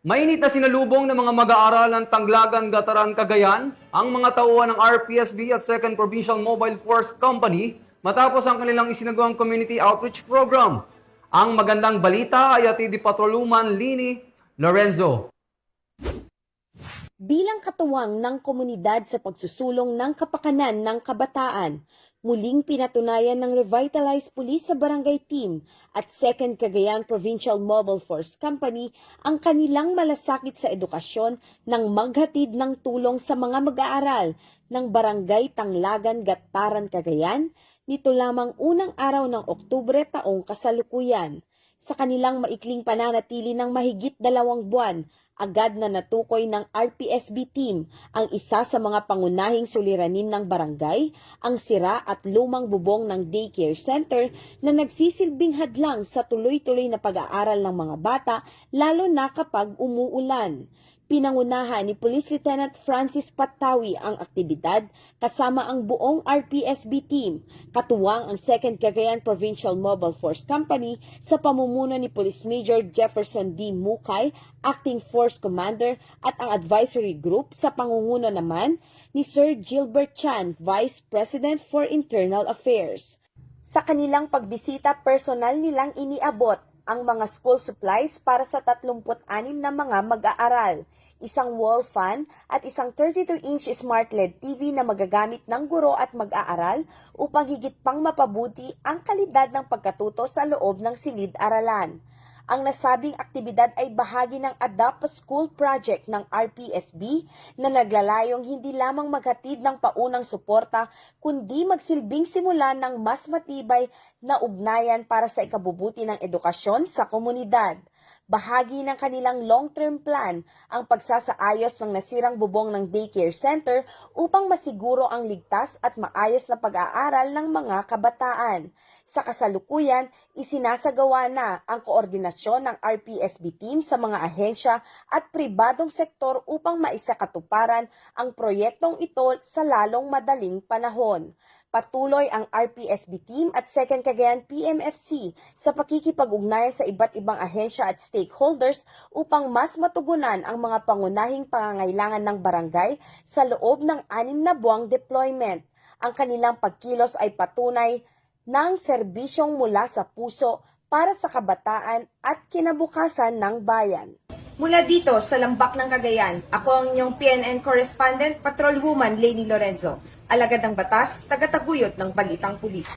Mainit na sinalubong ng mga mag-aaral ng Tanglagan, Gataran, Cagayan ang mga tauhan ng RPSB at 2nd Provincial Mobile Force Company matapos ang kanilang isinagawang community outreach program. Ang magandang balita ay atid ni Patroluman Lini Lorenzo. Bilang katuwang ng komunidad sa pagsusulong ng kapakanan ng kabataan, muling pinatunayan ng Revitalized Police sa Barangay Team at 2nd Cagayan Provincial Mobile Force Company ang kanilang malasakit sa edukasyon ng maghatid ng tulong sa mga mag-aaral ng Barangay Tanglagan, Gataran, Cagayan nito lamang unang araw ng Oktubre taong kasalukuyan. Sa kanilang maikling pananatili ng mahigit 2 buwan, agad na natukoy ng RPSB team ang isa sa mga pangunahing suliranin ng barangay, ang sira at lumang bubong ng daycare center na nagsisilbing hadlang sa tuloy-tuloy na pag-aaral ng mga bata lalo na kapag umuulan. Pinangunahan ni Police Lieutenant Francis Patawi ang aktibidad kasama ang buong RPSB team, katuwang ang 2nd Cagayan Provincial Mobile Force Company sa pamumuno ni Police Major Jefferson D. Mukay, Acting Force Commander, at ang advisory group sa pangunguna naman ni Sir Gilbert Chan, Vice President for Internal Affairs. Sa kanilang pagbisita, personal nilang iniabot ang mga school supplies para sa 36 na mga mag-aaral, isang wall fan at isang 32-inch smart LED TV na magagamit ng guro at mag-aaral upang higit pang mapabuti ang kalidad ng pagkatuto sa loob ng silid-aralan. Ang nasabing aktibidad ay bahagi ng Adopt a School project ng RPSB na naglalayong hindi lamang maghatid ng paunang suporta kundi magsilbing simula ng mas matibay na ugnayan para sa ikabubuti ng edukasyon sa komunidad. Bahagi ng kanilang long-term plan ang pagsasaayos ng nasirang bubong ng daycare center upang masiguro ang ligtas at maayos na pag-aaral ng mga kabataan. Sa kasalukuyan, isinasagawa na ang koordinasyon ng RPSB team sa mga ahensya at pribadong sektor upang maisakatuparan ang proyektong ito sa lalong madaling panahon. Patuloy ang RPSB team at 2nd Cagayan PMFC sa pakikipag-ugnayan sa iba't ibang ahensya at stakeholders upang mas matugunan ang mga pangunahing pangangailangan ng barangay sa loob ng 6 na buwang deployment. Ang kanilang pagkilos ay patunay ng serbisyong mula sa puso para sa kabataan at kinabukasan ng bayan. Mula dito sa Lambak ng Cagayan, ako ang inyong PNN correspondent, Patrolwoman Leni Lorenzo. Alagad ng batas, tagataguyod ng Balitang Pulis.